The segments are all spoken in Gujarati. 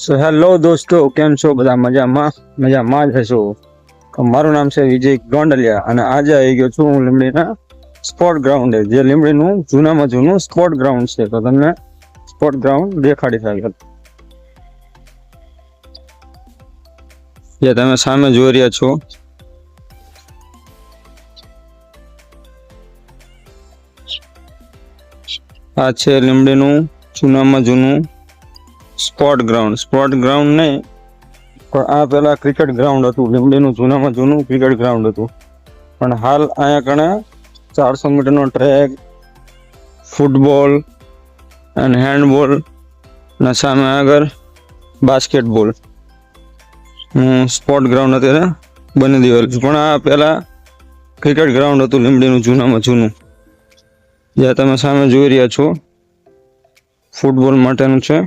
સો હેલો દોસ્તો, કેમ છો બધા? મજામાં જ હશો. મારું નામ છે વિજય ગોંડલિયા અને આજે આવી ગયો છું હું લીંબડીના સ્પોર્ટ ગ્રાઉન્ડે, જે લીંબડીનું જૂનામાં જૂનું સ્પોર્ટ ગ્રાઉન્ડ છે. તો તમને સ્પોર્ટ ગ્રાઉન્ડ દેખાડી શકે. જે તમે સામે જોઈ રહ્યા છો આ છે લીંબડીનું જૂનામાં જૂનું સ્પોર્ટ ગ્રાઉન્ડ નહીં, પણ આ પેલા ક્રિકેટ ગ્રાઉન્ડ હતું. લીંબડીનું જૂનામાં જૂનું ક્રિકેટ ગ્રાઉન્ડ હતું, પણ હાલ અહીંયા કણે 400 મીટરનો ટ્રેક, ફૂટબોલ અને હેન્ડબોલ અને સામે આગળ બાસ્કેટબોલ સ્પોર્ટ ગ્રાઉન્ડ અત્યારે બની દેલું છે. પણ આ પેલા ક્રિકેટ ગ્રાઉન્ડ હતું લીંબડીનું જૂનામાં જૂનું, જે તમે સામે જોઈ રહ્યા છો ફૂટબોલ માટેનું છે.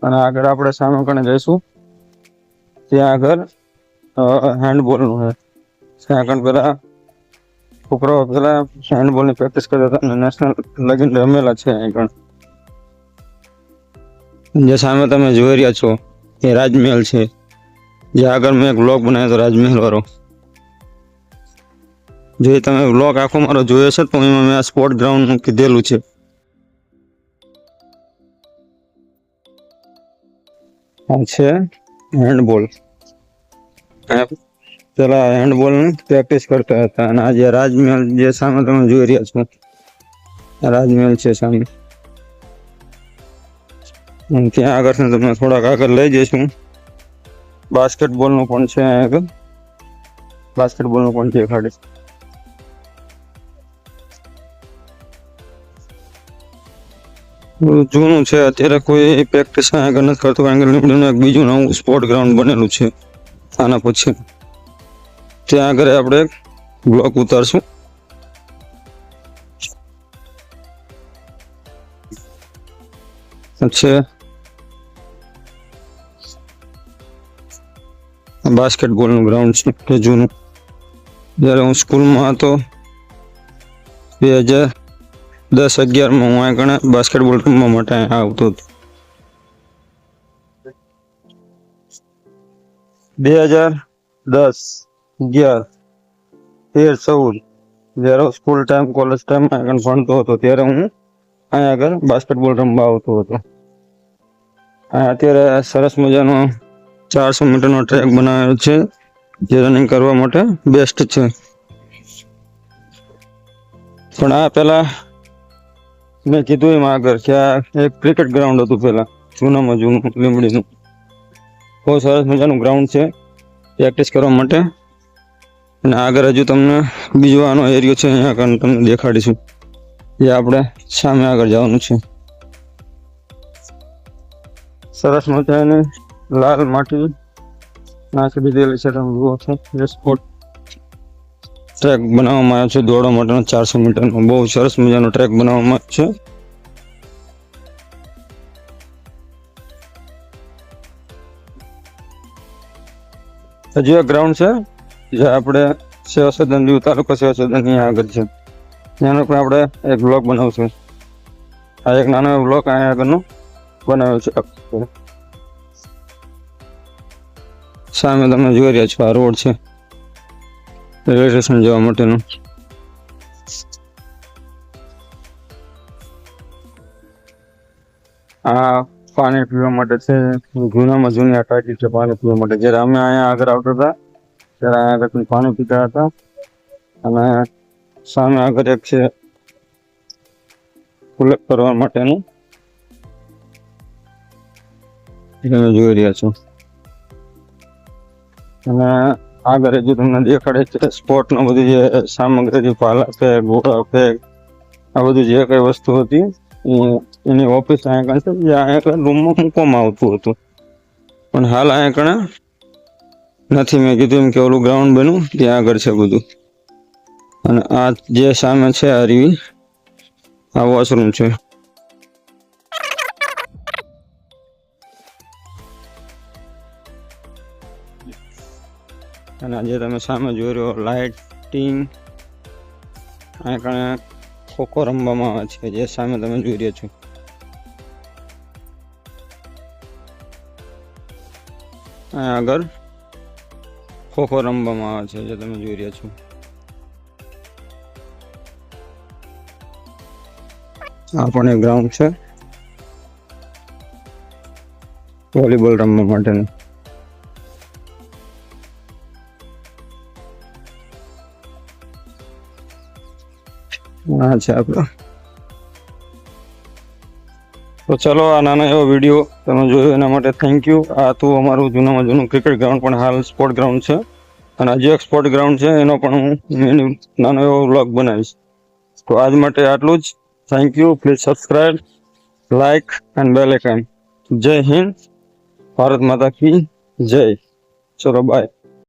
અને આગળ આપણે સામે કણે જઈશું, ત્યાં આગળ હેન્ડબોલનું છે. ત્યાં આગળ પેલા છોકરાઓ પેલા હેન્ડબોલની પ્રેક્ટિસ કરતા હતા અને નેશનલ લગીને રમેલા છે. આગળ જે સામે તમે જોઈ રહ્યા છો એ રાજમહેલ છે, જે આગળ મેં એક વ્લોગ બનાવ્યો હતો રાજમહેલ વાળો. જો તમે વ્લોગ આખો મારો જોયો છે તો એમાં મેં આ સ્પોર્ટ ગ્રાઉન્ડનું કીધેલું છે. આ છે હેન્ડબોલ. પેલા હેન્ડબોલ પ્રેક્ટિસ કરતા હતા. અને આજે રાજમહેલ જે સામે તમે જોઈ રહ્યા છો, રાજમહેલ છે સામે. ત્યાં આગળ તમને થોડાક આગળ લઈ જઈશું. બાસ્કેટબોલનું પણ છે આગળ, બાસ્કેટબોલનું પણ દેખાડીશ. જૂનું છે, અત્યારે કોઈ પ્રેક્ટિસ આગળ નથી કરતું, કારણ કે લીંબડીનું એક બીજું નવું સ્પોર્ટ ગ્રાઉન્ડ બનેલું છે આના પછી. ત્યાં આગળ આપણે બ્લોક ઉતારશું. છે બાસ્કેટબોલનું ગ્રાઉન્ડ છે કે જૂનું. જ્યારે હું સ્કૂલમાં હતો 2010-11માં હું અહીં કણે બાસ્કેટબોલ રમવા માટે આવતો હતો. 2010, 11, 13, 14 જ્યારે સ્કૂલ ટાઈમ, કોલેજ ટાઈમ આગળ ભણતો હતો, ત્યારે હું અહીંયા આગળ બાસ્કેટબોલ રમવા આવતો હતો. અત્યારે સરસ મજાનો 400 મીટરનો ટ્રેક બનાવેલો છે, જે રનિંગ કરવા માટે બેસ્ટ છે. પણ આ પેલા મેં કીધું એમ આગળ કે આ એક ક્રિકેટ ગ્રાઉન્ડ હતું પેલા જૂનામાં જૂનું લીંબડીનું. બહુ સરસ મજાનું ગ્રાઉન્ડ છે પ્રેક્ટિસ કરવા માટે. અને આગળ હજુ તમને બીજો આનો એરિયો છે, અહીંયા આગળ તમને દેખાડીશું, જે આપણે સામે આગળ જવાનું છે. સરસ મજાની લાલ માટી નાખી દીધેલી છે. તમે જુઓ છો એ સ્પોર્ટ ટ્રેક બનાવવામાં આવ્યો છે દોડવા માટેનો 400 મીટરનો. બહુ સરસ મજાનો ટ્રેક બનાવવામાં આવ્યો છે. હજુ એક ગ્રાઉન્ડ છે જે આપણે સેવા સદન દીવ તાલુકા સેવા સદન અહીંયા આગળ છે, ત્યાંનો પણ આપણે એક બ્લોક બનાવશું. આ એક નાનો બ્લોક અહીંયા આગળનો બનાવ્યો છે. સામે તમે જોઈ રહ્યા છો આ રોડ છે રેલવે સ્ટેશન જવા માટેનો. આ પાણી પીવા માટે છે, જૂનામાં જૂની આ ટાંકી છે પાણી પીવા માટે. જ્યારે અમે અહીંયા આગળ આવતા હતા ત્યારે અહીંયા આગળ પાણી પીતા હતા. અને સામે આગળ એક છે કુલર કરવા માટેનું, તમે જોઈ રહ્યા છો. અને આગળ જે તમને દેખાડે છે સ્પોર્ટનો બધી જે સામગ્રી, પાલા ફેક, ગોળા ફેક, આ બધું જે કઈ વસ્તુ હતી એની ઓફિસ અહીંયા કણે છે, જે અહીંયા રૂમમાં મૂકવામાં આવતું હતું. પણ હાલ અહીંયા કણે નથી. મેં કીધું એમ કે ઓલું ગ્રાઉન્ડ બન્યું ત્યાં આગળ છે બધું. અને આ જે સામે છે આ રીવી આ વોશરૂમ છે. અને આજે તમે સામે જોઈ રહ્યો લાઇટિંગ, અહીંયા કણે ખોખો રમવામાં આવે છે, જે સામે તમે જોઈ રહ્યા છો. અહીંયા આગળ ખોખો રમવામાં આવે છે જે તમે જોઈ રહ્યા છો. આ પણ એક ગ્રાઉન્ડ છે વોલીબોલ રમવા માટેનું. હા છે આપણો. તો ચલો આ નાનો એવો વિડીયો તમે જોયો એના માટે થેન્ક યુ. આ તો અમારું જૂનામાં જૂનું ક્રિકેટ ગ્રાઉન્ડ પણ હાલ સ્પોર્ટ ગ્રાઉન્ડ છે અને હજી એક સ્પોર્ટ ગ્રાઉન્ડ છે એનો પણ હું નાનો એવો વ્લોગ બનાવીશ. તો આજ માટે આટલું જ. Thank you. Please subscribe, like and bell icon. જય હિન્દ, ભારત માતા કી જય. ચલો બાય.